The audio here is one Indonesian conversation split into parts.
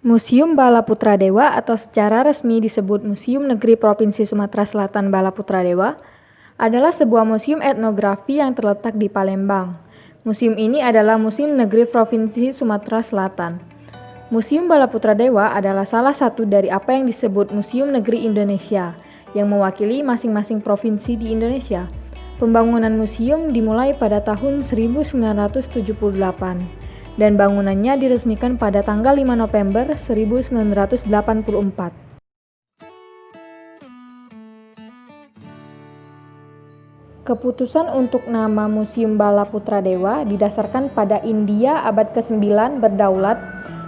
Museum Balaputradewa atau secara resmi disebut Museum Negeri Provinsi Sumatera Selatan Balaputradewa adalah sebuah museum etnografi yang terletak di Palembang. Museum ini adalah Museum Negeri Provinsi Sumatera Selatan. Museum Balaputradewa adalah salah satu dari apa yang disebut Museum Negeri Indonesia yang mewakili masing-masing provinsi di Indonesia. Pembangunan museum dimulai pada tahun 1978 dan bangunannya diresmikan pada tanggal 5 November 1984. Keputusan untuk nama Museum Balaputradewa didasarkan pada India abad ke-9 berdaulat.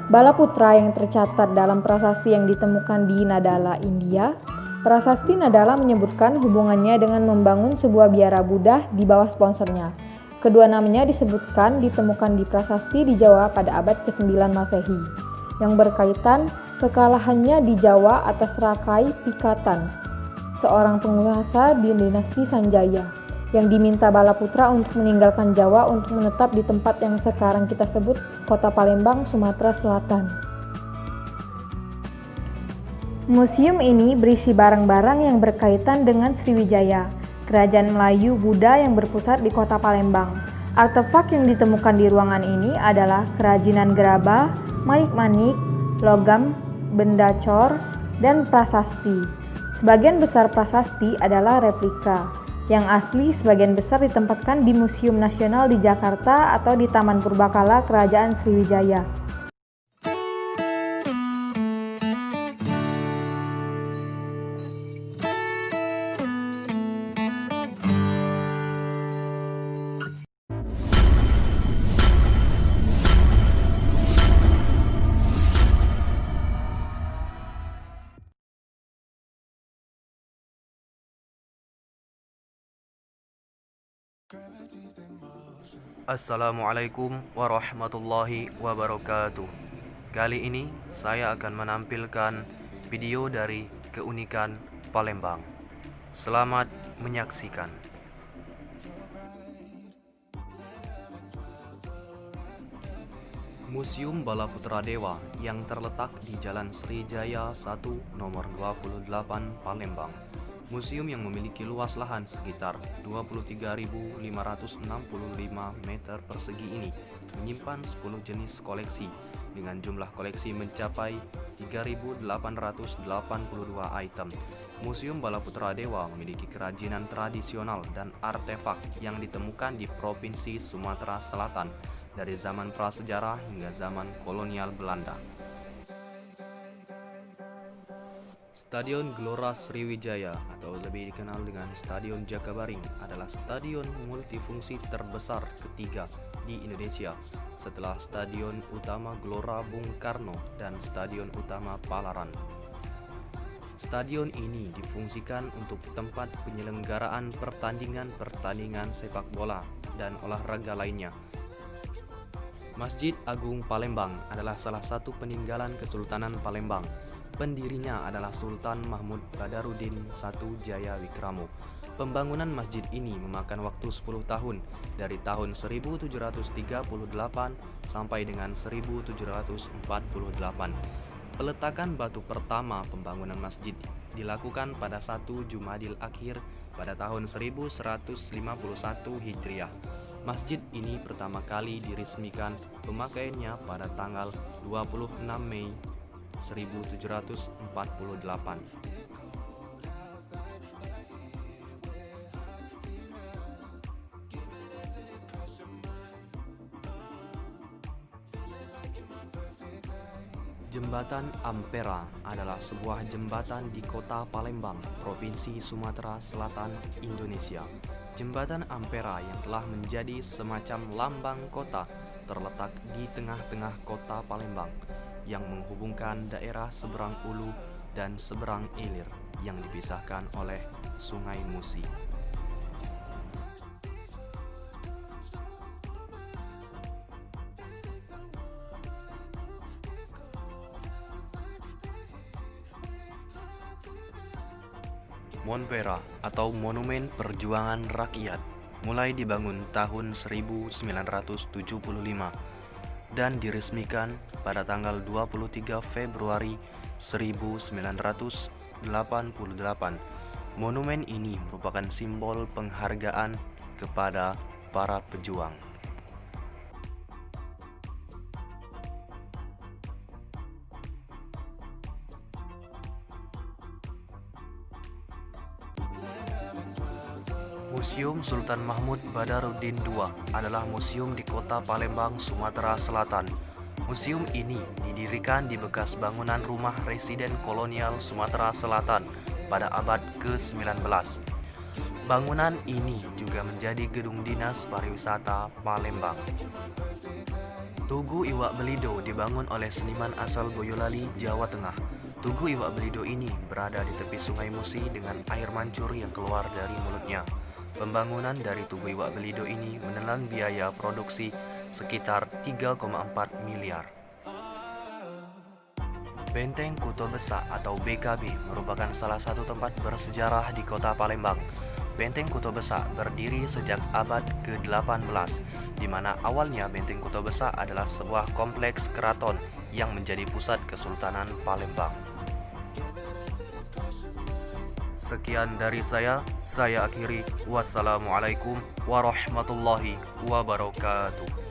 Balaputra yang tercatat dalam prasasti yang ditemukan di Nadala, India. Prasasti Nadala menyebutkan hubungannya dengan membangun sebuah biara Buddha di bawah sponsornya. Kedua namanya disebutkan ditemukan di prasasti di Jawa pada abad ke-9 Masehi, yang berkaitan kekalahannya di Jawa atas Rakai Pikatan, seorang penguasa di dinasti Sanjaya, yang diminta Balaputra untuk meninggalkan Jawa untuk menetap di tempat yang sekarang kita sebut Kota Palembang, Sumatera Selatan. Museum ini berisi barang-barang yang berkaitan dengan Sriwijaya, Kerajaan Melayu Buddha yang berpusat di Kota Palembang. Artefak yang ditemukan di ruangan ini adalah kerajinan gerabah, manik-manik, logam, benda cor, dan prasasti. Sebagian besar prasasti adalah replika. Yang asli sebagian besar ditempatkan di Museum Nasional di Jakarta atau di Taman Purbakala Kerajaan Sriwijaya. Assalamualaikum warahmatullahi wabarakatuh. Kali ini saya akan menampilkan video dari keunikan Palembang. Selamat menyaksikan. Museum Balaputradewa yang terletak di Jalan Sriwijaya 1 nomor 28 Palembang. Museum yang memiliki luas lahan sekitar 23.565 meter persegi ini menyimpan 10 jenis koleksi dengan jumlah koleksi mencapai 3.882 item. Museum Balaputradewa memiliki kerajinan tradisional dan artefak yang ditemukan di Provinsi Sumatera Selatan dari zaman prasejarah hingga zaman kolonial Belanda. Stadion Gelora Sriwijaya atau lebih dikenal dengan Stadion Jakabaring adalah stadion multifungsi terbesar ketiga di Indonesia setelah Stadion Utama Gelora Bung Karno dan Stadion Utama Palaran. Stadion ini difungsikan untuk tempat penyelenggaraan pertandingan sepak bola dan olahraga lainnya. Masjid Agung Palembang adalah salah satu peninggalan Kesultanan Palembang. Pendirinya adalah Sultan Mahmud Badarudin I Jayawikramo. Pembangunan masjid ini memakan waktu 10 tahun dari tahun 1738 sampai dengan 1748. Peletakan batu pertama pembangunan masjid dilakukan pada 1 Jumadil Akhir pada tahun 1151 Hijriah. Masjid ini pertama kali diresmikan pemakaiannya pada tanggal 26 Mei 1748. Jembatan Ampera adalah sebuah jembatan di Kota Palembang, Provinsi Sumatera Selatan, Indonesia. Jembatan Ampera yang telah menjadi semacam lambang kota terletak di tengah-tengah Kota Palembang yang menghubungkan daerah seberang Ulu dan seberang Ilir yang dipisahkan oleh Sungai Musi. Monpera atau Monumen Perjuangan Rakyat mulai dibangun tahun 1975. dan diresmikan pada tanggal 23 Februari 1988. Monumen ini merupakan simbol penghargaan kepada para pejuang. Museum Sultan Mahmud Badaruddin II adalah museum di kota Palembang, Sumatera Selatan. Museum ini didirikan di bekas bangunan rumah residen kolonial Sumatera Selatan pada abad ke-19. Bangunan ini juga menjadi gedung dinas pariwisata Palembang. Tugu Iwak Belido dibangun oleh seniman asal Boyolali, Jawa Tengah. Tugu Iwak Belido ini berada di tepi Sungai Musi dengan air mancur yang keluar dari mulutnya. Pembangunan dari Tugu Iwak Belido ini menelan biaya produksi sekitar 3,4 miliar. Benteng Kuto Besak atau BKB merupakan salah satu tempat bersejarah di kota Palembang. Benteng Kuto Besak berdiri sejak abad ke-18, di mana awalnya Benteng Kuto Besak adalah sebuah kompleks keraton yang menjadi pusat Kesultanan Palembang. Sekian dari saya akhiri. Wassalamualaikum warahmatullahi wabarakatuh.